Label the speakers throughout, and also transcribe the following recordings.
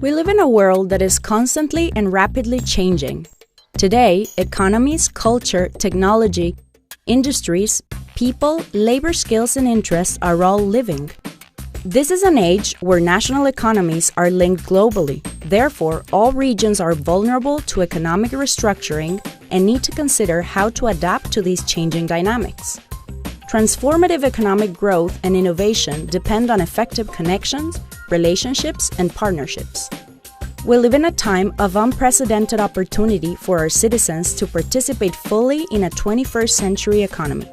Speaker 1: We live in a world that is constantly and rapidly changing. Today, economies, culture, technology, industries, people, labor skills and interests are all living. This is an age where national economies are linked globally. Therefore, all regions are vulnerable to economic restructuring and need to consider how to adapt to these changing dynamics. Transformative economic growth and innovation depend on effective connections, relationships, and partnerships. We live in a time of unprecedented opportunity for our citizens to participate fully in a 21st century economy,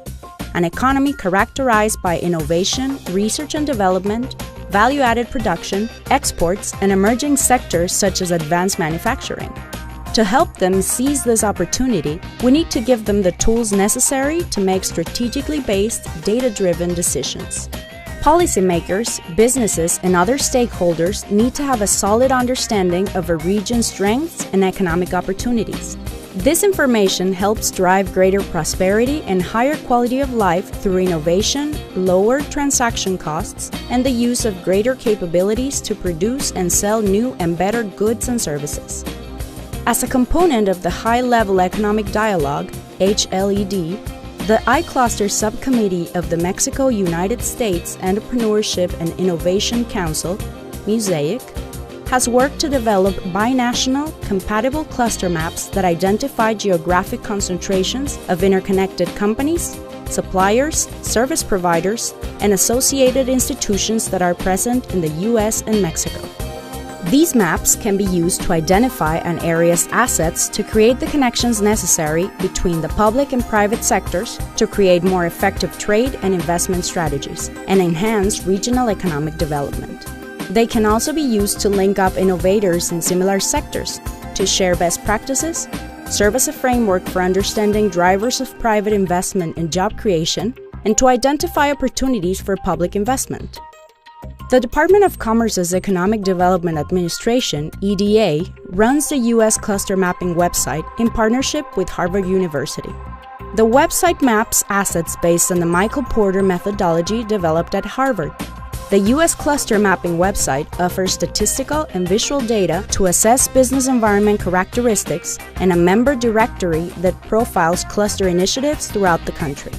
Speaker 1: an economy characterized by innovation, research and development, value-added production, exports, and emerging sectors such as advanced manufacturing. To help them seize this opportunity, we need to give them the tools necessary to make strategically based, data-driven decisions. Policymakers, businesses, and other stakeholders need to have a solid understanding of a region's strengths and economic opportunities. This information helps drive greater prosperity and higher quality of life through innovation, lower transaction costs, and the use of greater capabilities to produce and sell new and better goods and services. As a component of the High-Level Economic Dialogue, HLED, the iCluster Subcommittee of the Mexico-United States Entrepreneurship and Innovation Council, MUSEIC, has worked to develop binational, compatible cluster maps that identify geographic concentrations of interconnected companies, suppliers, service providers, and associated institutions that are present in the U.S. and Mexico. These maps can be used to identify an area's assets to create the connections necessary between the public and private sectors to create more effective trade and investment strategies and enhance regional economic development. They can also be used to link up innovators in similar sectors, to share best practices, serve as a framework for understanding drivers of private investment and job creation, and to identify opportunities for public investment. The Department of Commerce's Economic Development Administration, EDA, runs the U.S. Cluster Mapping website in partnership with Harvard University. The website maps assets based on the Michael Porter methodology developed at Harvard. The U.S. Cluster Mapping website offers statistical and visual data to assess business environment characteristics and a member directory that profiles cluster initiatives throughout the country.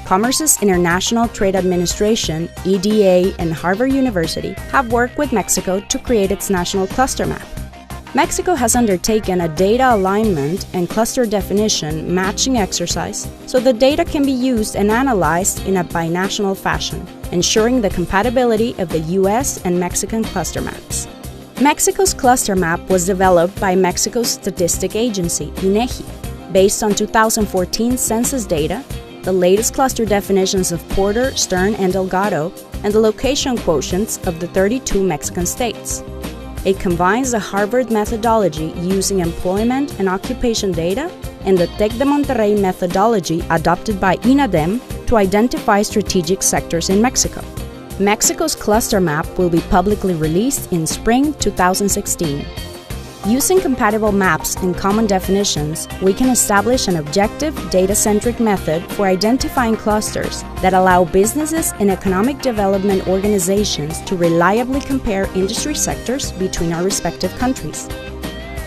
Speaker 1: Commerce's International Trade Administration, EDA, and Harvard University have worked with Mexico to create its national cluster map. Mexico has undertaken a data alignment and cluster definition matching exercise so the data can be used and analyzed in a binational fashion, ensuring the compatibility of the U.S. and Mexican cluster maps. Mexico's cluster map was developed by Mexico's statistic agency, INEGI, based on 2014 census data, the latest cluster definitions of Porter, Stern, and Delgado, and the location quotients of the 32 Mexican states. It combines the Harvard methodology using employment and occupation data and the TEC de Monterrey methodology adopted by INADEM to identify strategic sectors in Mexico. Mexico's cluster map will be publicly released in spring 2016. Using compatible maps and common definitions, we can establish an objective, data-centric method for identifying clusters that allow businesses and economic development organizations to reliably compare industry sectors between our respective countries.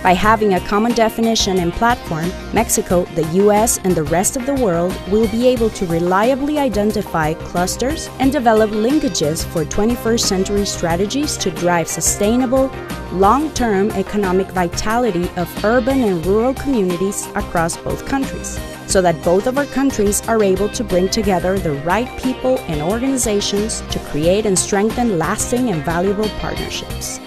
Speaker 1: By having a common definition and platform, Mexico, the U.S., and the rest of the world will be able to reliably identify clusters and develop linkages for 21st century strategies to drive sustainable, long-term economic vitality of urban and rural communities across both countries, so that both of our countries are able to bring together the right people and organizations to create and strengthen lasting and valuable partnerships.